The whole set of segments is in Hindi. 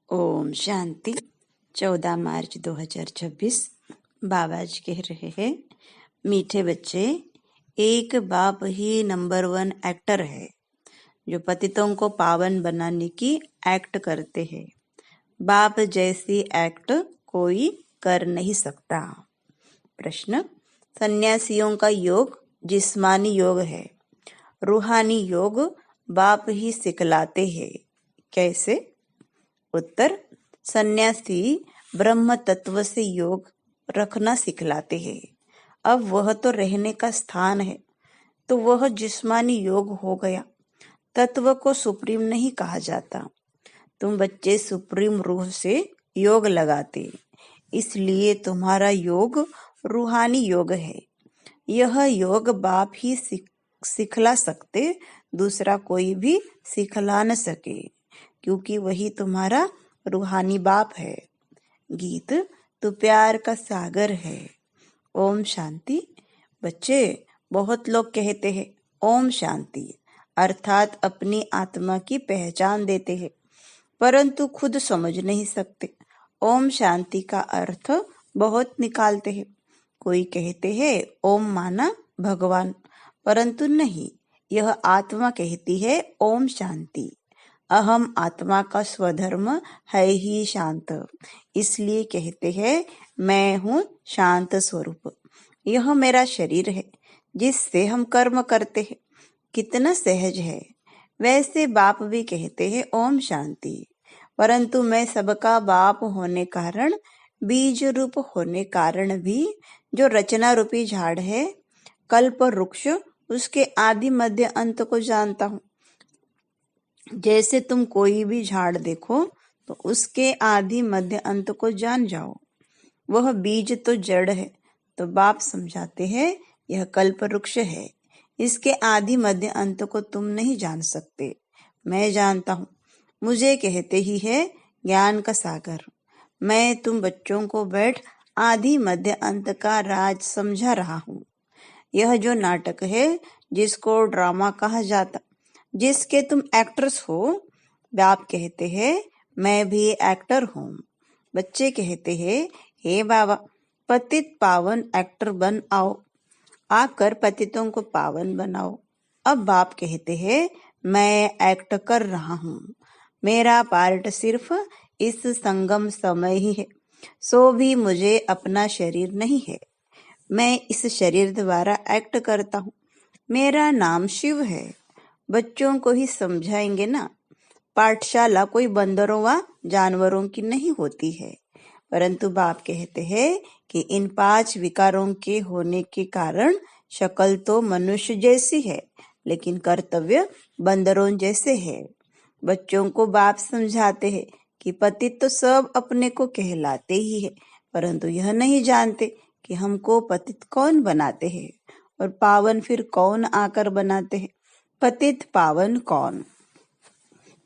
ओम शांति। 14 मार्च 2026 बाबा जी कह रहे हैं, मीठे बच्चे, एक बाप ही नंबर 1 एक्टर है जो पतितों को पावन बनाने की एक्ट करते हैं। बाप जैसी एक्ट कोई कर नहीं सकता। प्रश्न, सन्यासियों का योग जिस्मानी योग है, रूहानी योग बाप ही सिखलाते हैं, कैसे? उत्तर, सन्यासी ब्रह्म तत्व से योग रखना सिखलाते हैं। अब वह तो रहने का स्थान है, तो वह जिस्मानी योग हो गया। तत्व को सुप्रीम नहीं कहा जाता। तुम बच्चे सुप्रीम रूह से योग लगाते, इसलिए तुम्हारा योग रूहानी योग है। यह योग बाप ही सिखला सकते, दूसरा कोई भी सिखला न सके, क्योंकि वही तुम्हारा रूहानी बाप है। गीत, तू प्यार का सागर है। ओम शांति। बच्चे, बहुत लोग कहते हैं ओम शांति, अर्थात अपनी आत्मा की पहचान देते हैं, परंतु खुद समझ नहीं सकते। ओम शांति का अर्थ बहुत निकालते हैं। कोई कहते हैं ओम माना भगवान, परंतु नहीं, यह आत्मा कहती है ओम शांति। अहम आत्मा का स्वधर्म है ही शांत, इसलिए कहते हैं मैं हूँ शांत स्वरूप। यह मेरा शरीर है जिससे हम कर्म करते हैं। कितना सहज है। वैसे बाप भी कहते हैं ओम शांति, परंतु मैं सबका बाप होने कारण, बीज रूप होने कारण भी जो रचना रूपी झाड़ है, कल्प वृक्ष, उसके आदि मध्य अंत को जानता हूँ। जैसे तुम कोई भी झाड़ देखो तो उसके आदि मध्य अंत को जान जाओ। वह बीज तो जड़ है, तो बाप समझाते हैं यह कल्प वृक्ष है। इसके आदि मध्य अंत को तुम नहीं जान सकते, मैं जानता हूँ। मुझे कहते ही है ज्ञान का सागर। मैं तुम बच्चों को बैठ आदि मध्य अंत का राज समझा रहा हूँ। यह जो नाटक है, जिसको ड्रामा कहा जाता, जिसके तुम एक्ट्रेस हो, बाप कहते हैं मैं भी एक्टर हूँ। बच्चे कहते हैं हे बाबा, पतित पावन एक्टर बन आओ, आकर पतितों को पावन बनाओ। अब बाप कहते हैं मैं एक्ट कर रहा हूँ, मेरा पार्ट सिर्फ इस संगम समय ही है, सो भी मुझे अपना शरीर नहीं है। मैं इस शरीर द्वारा एक्ट करता हूँ। मेरा नाम शिव है। बच्चों को ही समझाएंगे ना। पाठशाला कोई बंदरों व जानवरों की नहीं होती है, परंतु बाप कहते हैं कि इन 5 विकारों के होने के कारण शक्ल तो मनुष्य जैसी है, लेकिन कर्तव्य बंदरों जैसे है। बच्चों को बाप समझाते हैं कि पतित तो सब अपने को कहलाते ही है, परंतु यह नहीं जानते कि हमको पतित कौन बनाते हैं और पावन फिर कौन आकर बनाते हैं। पतित पावन कौन,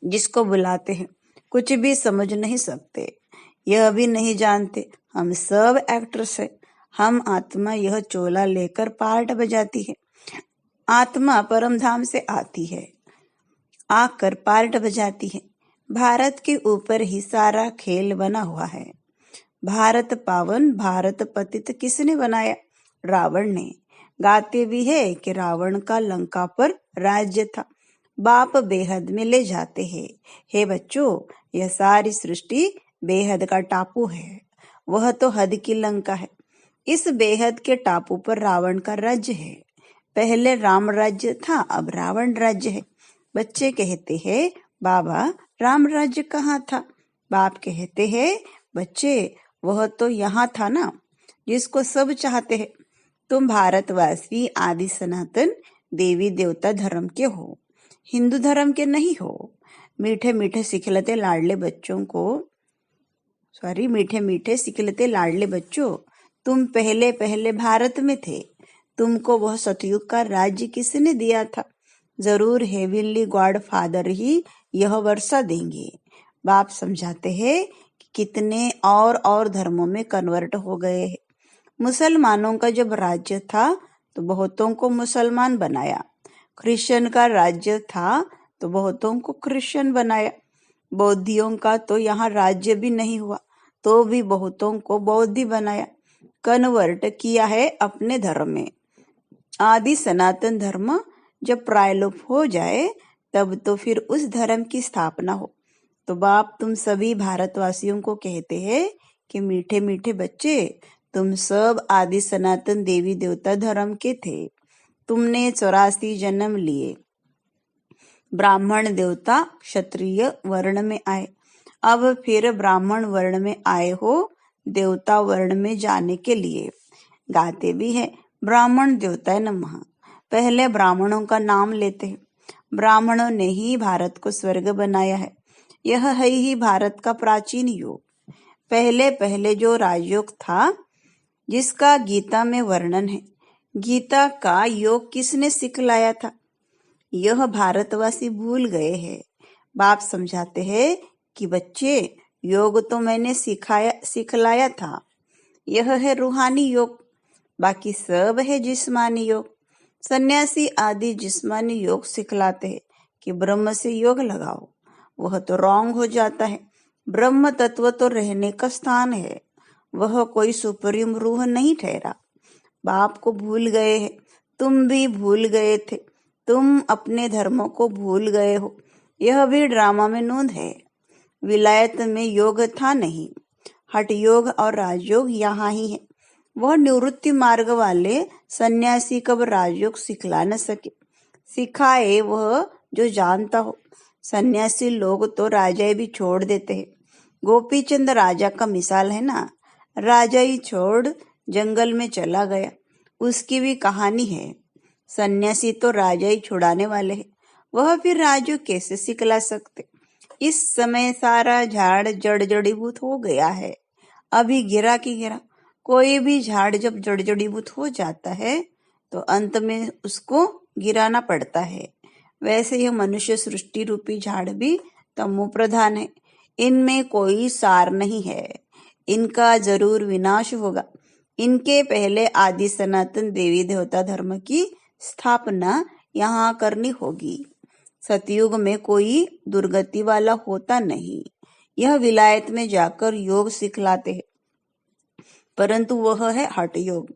जिसको बुलाते हैं, कुछ भी समझ नहीं सकते। यह भी नहीं जानते हम सब एक्टर्स है। हम आत्मा यह चोला लेकर पार्ट बजाती है। आत्मा परम धाम से आती है, आकर पार्ट बजाती है। भारत के ऊपर ही सारा खेल बना हुआ है। भारत पावन, भारत पतित किसने बनाया? रावण ने। गाते भी है कि रावण का लंका पर राज्य था। बाप बेहद में ले जाते हैं। हे बच्चों, यह सारी सृष्टि बेहद का टापू है, वह तो हद की लंका है। इस बेहद के टापू पर रावण का राज्य है। पहले राम राज्य था, अब रावण राज्य है। बच्चे कहते हैं बाबा, राम राज्य कहाँ था? बाप कहते हैं बच्चे, वह तो यहाँ था ना, जिसको सब चाहते हैं। तुम भारतवासी आदि सनातन देवी देवता धर्म के हो, हिंदू धर्म के नहीं हो। मीठे मीठे सिखलते लाडले बच्चों, तुम पहले पहले भारत में थे। तुमको वह सतयुग का राज्य किसने दिया था? जरूर हेवनली गॉड फादर ही यह वर्षा देंगे। बाप समझाते हैं कि कितने और धर्मों में कन्वर्ट हो गए हैं। मुसलमानों का जब राज्य था तो बहुतों को मुसलमान बनाया। क्रिश्चियन का राज्य था तो बहुतों को क्रिश्चियन बनाया। बौद्धियों का तो यहाँ राज्य भी नहीं हुआ, तो भी बहुतों को बौद्धि बनाया, कन्वर्ट किया है अपने धर्म में। आदि सनातन धर्म जब प्रायलोप हो जाए तब तो फिर उस धर्म की स्थापना हो। तो बाप तुम सभी भारतवासियों को कहते हैं कि मीठे मीठे बच्चे, तुम सब आदि सनातन देवी देवता धर्म के थे। तुमने 84 जन्म लिए, ब्राह्मण देवता क्षत्रिय वर्ण में आए, अब फिर ब्राह्मण वर्ण में आए हो देवता वर्ण में जाने के लिए। गाते भी है ब्राह्मण देवताय नमः। पहले ब्राह्मणों का नाम लेते हैं। ब्राह्मणों ने ही भारत को स्वर्ग बनाया है। यह है ही भारत का प्राचीन योग। पहले पहले जो राजयोग था जिसका गीता में वर्णन है, गीता का योग किसने सिखलाया था, यह भारतवासी भूल गए हैं। बाप समझाते हैं कि बच्चे, योग तो मैंने सिखलाया था, यह है रूहानी योग, बाकी सब है जिस्मानी योग। सन्यासी आदि जिस्मानी योग सिखलाते हैं कि ब्रह्म से योग लगाओ, वह तो रॉन्ग हो जाता है। ब्रह्म तत्व तो रहने का स्थान है, वह कोई सुप्रीम रूह नहीं ठहरा। बाप को भूल गए हैं, तुम भी भूल गए थे, तुम अपने धर्मों को भूल गए हो। यह भी ड्रामा में नोंद है। विलायत में योग था नहीं, हठ योग और राजयोग यहाँ ही है। वह निवृत्ति मार्ग वाले सन्यासी कब राजयोग सिखला न सके, सिखाए वह जो जानता हो। सन्यासी लोग तो राजा भी छोड़ देते हैं। गोपीचंद राजा का मिसाल है ना, राजा ही छोड़ जंगल में चला गया, उसकी भी कहानी है। सन्यासी तो राजा ही छुड़ाने वाले हैं, वह फिर राजयोग कैसे सिखला सकते। इस समय सारा झाड़ जड़ जड़ीभूत हो गया है, अभी गिरा की गिरा। कोई भी झाड़ जब जड़ जड़ीभूत हो जाता है तो अंत में उसको गिराना पड़ता है। वैसे यह मनुष्य सृष्टि रूपी झाड़ भी तमो प्रधान है, इनमें कोई सार नहीं है, इनका जरूर विनाश होगा। इनके पहले आदि सनातन देवी देवता धर्म की स्थापना यहाँ करनी होगी। सतयुग में कोई दुर्गति वाला होता नहीं, यह विलायत में जाकर योग सिखलाते हैं, परंतु वह है हठ योग।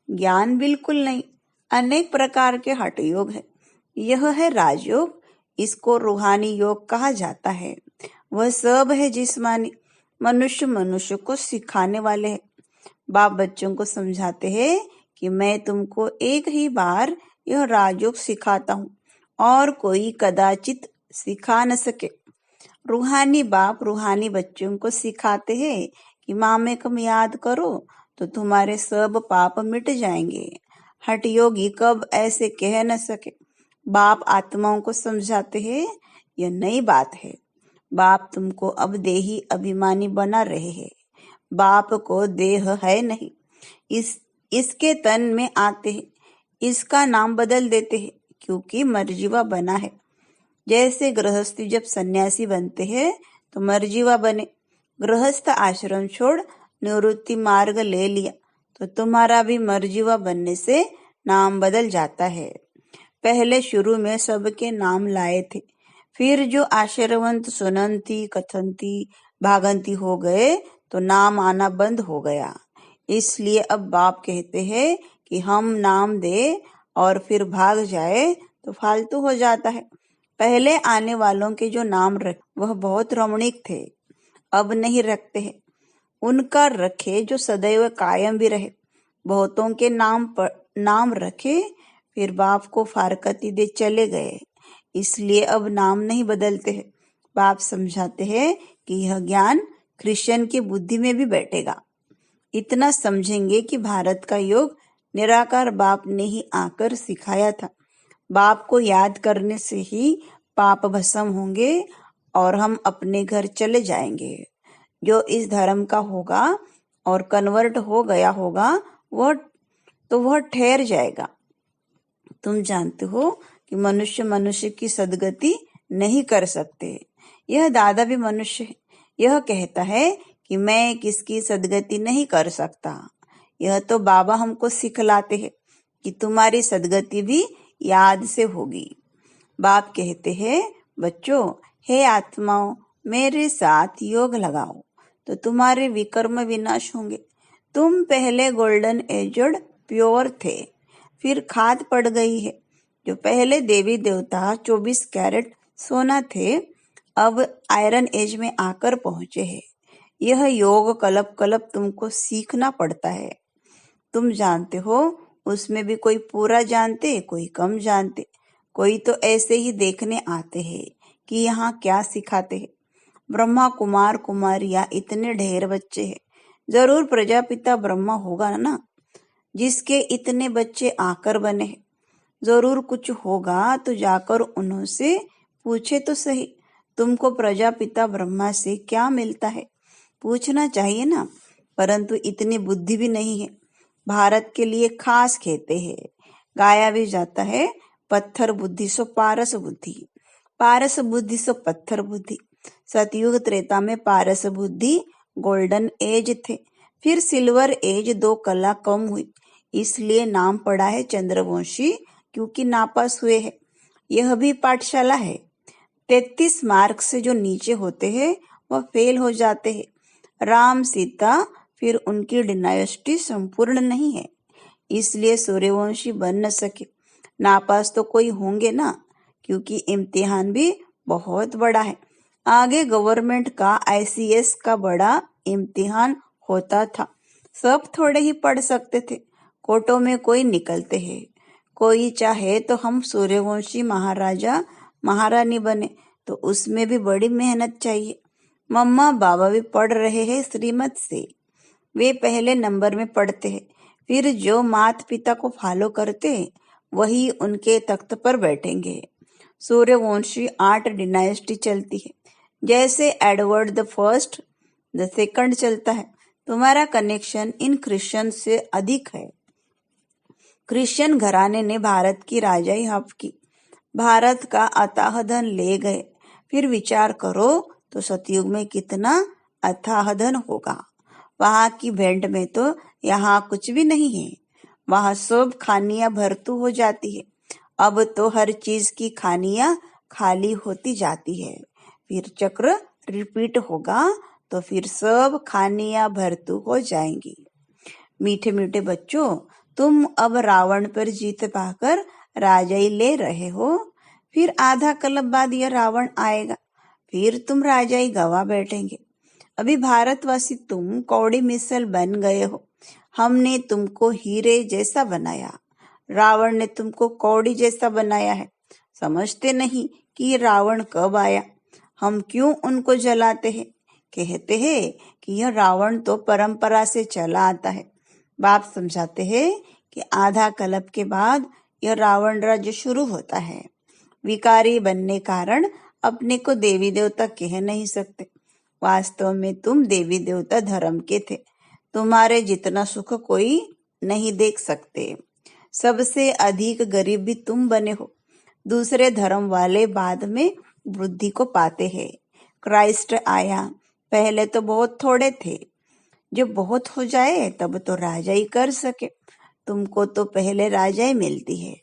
ज्ञान बिल्कुल नहीं, अनेक प्रकार के हठ योग है। यह है राजयोग, इसको रूहानी योग कहा जाता है। वह सब है जिस्मानी, मनुष्य मनुष्य को सिखाने वाले हैं। बाप बच्चों को समझाते हैं कि मैं तुमको एक ही बार यह राजयोग सिखाता हूँ और कोई कदाचित सिखा न सके। रूहानी बाप रूहानी बच्चों को सिखाते हैं कि मामे कम याद करो तो तुम्हारे सब पाप मिट जाएंगे। हठ योगी कब ऐसे कह न सके। बाप आत्माओं को समझाते हैं यह नई बात है। बाप तुमको अब देही अभिमानी बना रहे हैं। बाप को देह है नहीं, इसके तन में आते हैं, इसका नाम बदल देते हैं क्योंकि मर्जीवा बना है। जैसे गृहस्थी जब सन्यासी बनते हैं तो मर्जीवा बने, गृहस्थ आश्रम छोड़ निवृत्ति मार्ग ले लिया तो तुम्हारा भी मर्जीवा बनने से नाम बदल जाता है। पहले शुरू में सबके नाम लाए थे, फिर जो आश्रवंत सुनंती कथंती भागंती हो गए तो नाम आना बंद हो गया। इसलिए अब बाप कहते हैं कि हम नाम दे और फिर भाग जाए तो फालतू हो जाता है। पहले आने वालों के जो नाम रखे वह बहुत रमणीक थे, अब नहीं रखते हैं। उनका रखे जो सदैव कायम भी रहे। बहुतों के नाम रखे फिर बाप को फारकती दे चले गए, इसलिए अब नाम नहीं बदलते हैं। बाप समझाते हैं कि यह ज्ञान क्रिश्चियन की बुद्धि में भी बैठेगा। इतना समझेंगे कि भारत का योग निराकार बाप ने ही आकर सिखाया था। बाप को याद करने से ही पाप भस्म होंगे और हम अपने घर चले जाएंगे। जो इस धर्म का होगा और कन्वर्ट हो गया होगा वह ठहर जाएगा। तुम जानते हो कि मनुष्य मनुष्य की सदगति नहीं कर सकते। यह दादा भी मनुष्य है, यह कहता है कि मैं किसकी सदगति नहीं कर सकता। यह तो बाबा हमको सिखलाते हैं कि तुम्हारी सदगति भी याद से होगी। बाप कहते हैं बच्चों, हे आत्माओं, मेरे साथ योग लगाओ तो तुम्हारे विकर्म विनाश होंगे। तुम पहले गोल्डन एजड प्योर थे, फिर खाद पड़ गई है। जो पहले देवी देवता 24 कैरेट सोना थे, अब आयरन एज में आकर पहुंचे हैं। यह योग कलप कलप तुमको सीखना पड़ता है। तुम जानते हो, उसमें भी कोई पूरा जानते, कोई कम जानते, कोई तो ऐसे ही देखने आते हैं कि यहाँ क्या सिखाते हैं। ब्रह्मा कुमार कुमारियां इतने ढेर बच्चे हैं, जरूर प्रजापिता ब्रह्मा होगा ना, जिसके इतने बच्चे आकर बने हैं। जरूर कुछ होगा तो जाकर उन्होंने पूछे तो सही, तुमको प्रजापिता ब्रह्मा से क्या मिलता है, पूछना चाहिए ना। परंतु इतनी बुद्धि भी नहीं है। भारत के लिए खास कहते हैं, गाया भी जाता है, पत्थर बुद्धि सो पारस बुद्धि, पारस बुद्धि सो पत्थर बुद्धि। सतयुग त्रेता में पारस बुद्धि गोल्डन एज थे, फिर सिल्वर एज 2 कला कम हुई, इसलिए नाम पड़ा है चंद्रवंशी, क्योंकि नापास हुए हैं। यह भी पाठशाला है। 33 मार्क से जो नीचे होते हैं वह फेल हो जाते हैं। राम सीता फिर उनकी डिनायस्टी संपूर्ण नहीं है, इसलिए सूर्यवंशी बन न सके। नापास तो कोई होंगे ना, क्योंकि इम्तिहान भी बहुत बड़ा है। आगे गवर्नमेंट का ICS का बड़ा इम्तिहान होता था, सब थोड़े ही पढ़ सकते थे। कोटों में कोई निकलते हैं। कोई चाहे तो हम सूर्यवंशी महाराजा महारानी बने, तो उसमें भी बड़ी मेहनत चाहिए। मम्मा बाबा भी पढ़ रहे हैं श्रीमत से, वे पहले नंबर में पढ़ते हैं, फिर जो माता पिता को फॉलो करते हैं वही उनके तख्त पर बैठेंगे। सूर्यवंशी 8 डिनाइस्टी चलती है, जैसे Edward the first the second चलता है। तुम्हारा कनेक्शन इन क्रिश्चियन से अधिक है। क्रिश्चियन घराने ने भारत की राजाई हड़प की, भारत का अथाह धन ले गए। फिर विचार करो तो सतयुग में कितना अथाह धन होगा। वहां की भेंट में तो यहाँ कुछ भी नहीं है, वहां सब खानियां भरतू हो जाती है। अब तो हर चीज की खानियां खाली होती जाती है। फिर चक्र रिपीट होगा तो फिर सब खानियां भरतू हो जाएंगी। मीठे मीठे बच्चों, तुम अब रावण पर जीत पाकर राजाई ले रहे हो। फिर आधा कल्प बाद यह रावण आएगा, फिर तुम राजाई गवा बैठेंगे। अभी भारतवासी तुम कौड़ी मिसल बन गए हो। हमने तुमको हीरे जैसा बनाया, रावण ने तुमको कौड़ी जैसा बनाया है। समझते नहीं कि ये रावण कब आया, हम क्यों उनको जलाते हैं। कहते हैं कि यह रावण तो परंपरा से चला आता है। बाप समझाते हैं कि आधा कल्प के बाद यह रावण राज्य शुरू होता है। विकारी बनने कारण अपने को देवी देवता कह नहीं सकते। वास्तव में तुम देवी देवता धर्म के थे। तुम्हारे जितना सुख कोई नहीं देख सकते। सबसे अधिक गरीब भी तुम बने हो। दूसरे धर्म वाले बाद में वृद्धि को पाते हैं। क्राइस्ट आया, पहले तो बहुत थोड़े थे, जब बहुत हो जाए तब तो राजाई कर सके। तुमको तो पहले राजाई मिलती है।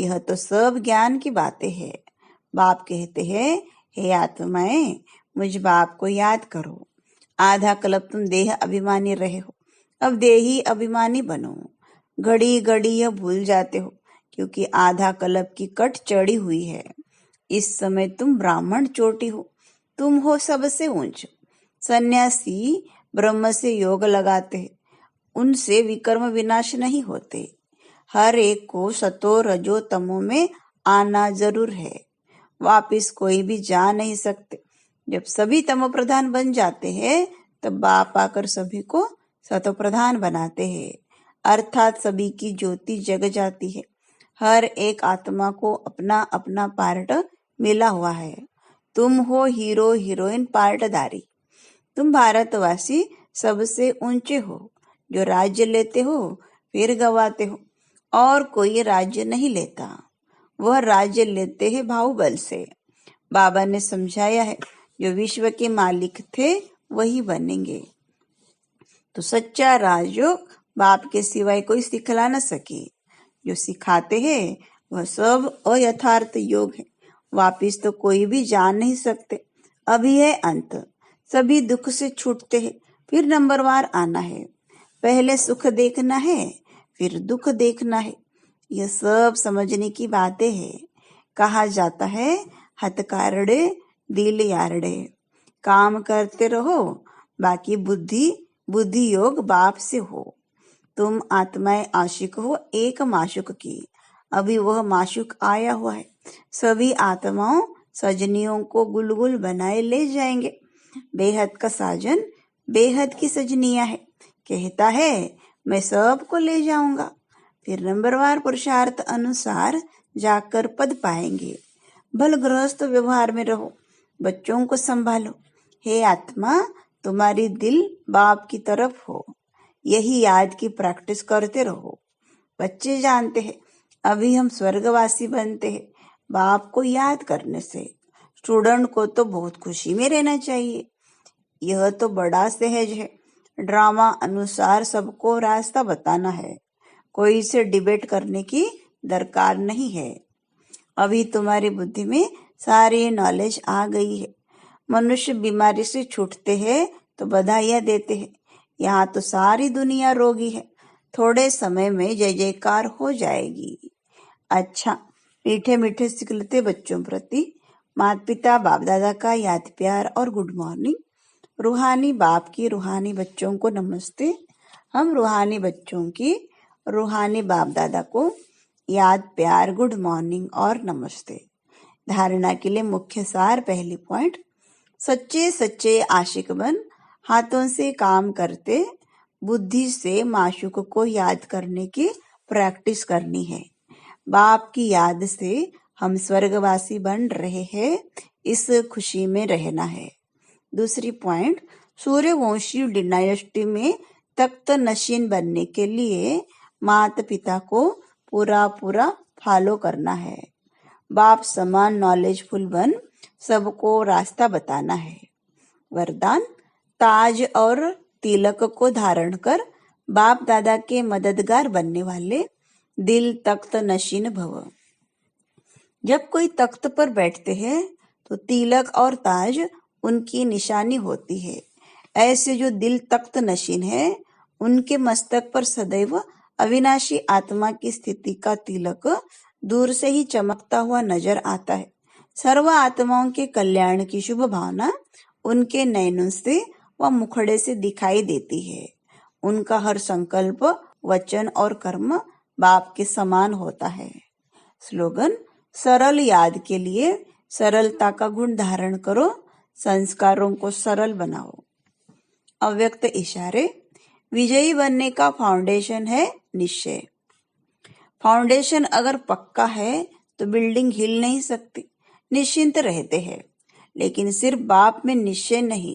यह तो सब ज्ञान की बातें हैं। बाप कहते हैं, हे आत्माएं, मुझ बाप को याद करो। आधा कल्प तुम देह अभिमानी रहे हो, अब देही अभिमानी बनो। घड़ी घड़ी यह भूल जाते हो, क्योंकि आधा कल्प की कट चढ़ी हुई है। इस समय तुम ब्राह्मण चोटी हो, तुम हो सबसे ऊंच। सन्यासी ब्रह्म से योग लगाते हैं, उनसे विकर्म विनाश नहीं होते। हर एक को सतो रजो तमो में आना जरूर है, वापिस कोई भी जा नहीं सकते। जब सभी तमो प्रधान बन जाते हैं तब बाप आकर सभी को सतो प्रधान बनाते हैं, अर्थात सभी की ज्योति जग जाती है। हर एक आत्मा को अपना अपना पार्ट मिला हुआ है। तुम हो हीरो हीरोइन पार्टधारी। तुम भारतवासी सबसे ऊंचे हो, जो राज्य लेते हो फिर गवाते हो। और कोई राज्य नहीं लेता, वह राज्य लेते हैं बाहुबल से। बाबा ने समझाया है, जो विश्व के मालिक थे वही बनेंगे। तो सच्चा राजयोग बाप के सिवाय कोई सिखला न सके। जो सिखाते हैं वह सब अयथार्थ योग है, वापिस तो कोई भी जान नहीं सकते। अभी है अंत, सभी दुख से छूटते हैं, फिर नंबरवार आना है। पहले सुख देखना है, फिर दुख देखना है। यह सब समझने की बातें हैं। कहा जाता है हथकारड़े दिल यारड़े। काम करते रहो, बाकी बुद्धि योग बाप से हो। तुम आत्माएं आशिक हो एक माशुक की, अभी वह माशुक आया हुआ है। सभी आत्माओं सजनियों को गुलगुल बनाए ले जाएंगे। बेहद का साजन बेहद की सजनिया है, कहता है मैं सबको ले जाऊंगा। फिर नंबरवार पुरुषार्थ अनुसार जाकर पद पाएंगे। भल गृहस्थ व्यवहार में रहो, बच्चों को संभालो। हे आत्मा, तुम्हारी दिल बाप की तरफ हो, यही याद की प्रैक्टिस करते रहो। बच्चे जानते हैं अभी हम स्वर्गवासी बनते हैं बाप को याद करने से। स्टूडेंट को तो बहुत खुशी में रहना चाहिए। यह तो बड़ा सहज है। ड्रामा अनुसार सबको रास्ता बताना है, कोई से डिबेट करने की दरकार नहीं है। अभी तुम्हारी बुद्धि में सारी नॉलेज आ गई है। मनुष्य बीमारी से छूटते हैं तो बधाइयां देते हैं। यहाँ तो सारी दुनिया रोगी है, थोड़े समय में जय जयकार हो जाएगी। अच्छा, मीठे मीठे सिखलते बच्चों प्रति माता पिता बाप दादा का याद प्यार और गुड मॉर्निंग। रूहानी बाप की रूहानी बच्चों को नमस्ते। हम रूहानी बच्चों की रूहानी बाप दादा को याद प्यार गुड मॉर्निंग और नमस्ते। धारणा के लिए मुख्य सार, पहली पॉइंट, सच्चे सच्चे आशिक बन हाथों से काम करते, बुद्धि से माशूक को याद करने की प्रैक्टिस करनी है। बाप की याद से हम स्वर्गवासी बन रहे हैं, इस खुशी में रहना है। दूसरी पॉइंट, सूर्यवंशी डायनेस्टी में तख्त नशीन बनने के लिए माता पिता को पूरा फॉलो करना है। बाप समान नॉलेजफुल बन सबको रास्ता बताना है। वरदान, ताज और तिलक को धारण कर बाप दादा के मददगार बनने वाले दिल तख्त नशीन भव। जब कोई तख्त पर बैठते हैं तो तिलक और ताज उनकी निशानी होती है। ऐसे जो दिल तख्त नशीन है, उनके मस्तक पर सदैव अविनाशी आत्मा की स्थिति का तिलक दूर से ही चमकता हुआ नजर आता है। सर्व आत्माओं के कल्याण की शुभ भावना उनके नयनों से व मुखड़े से दिखाई देती है। उनका हर संकल्प, वचन और कर्म बाप के समान होता है। स्लोगन, सरल याद के लिए सरलता का गुण धारण करो, संस्कारों को सरल बनाओ। अव्यक्त इशारे, विजयी बनने का फाउंडेशन है निश्चय। फाउंडेशन अगर पक्का है तो बिल्डिंग हिल नहीं सकती। निश्चिंत रहते हैं, लेकिन सिर्फ बाप में निश्चय नहीं,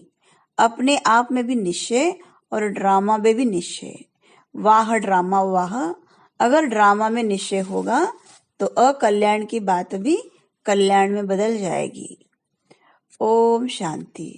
अपने आप में भी निश्चय और ड्रामा में भी निश्चय। वाह ड्रामा वाह, अगर ड्रामा में निश्चय होगा तो अकल्याण की बात भी कल्याण में बदल जाएगी। ओम शांति।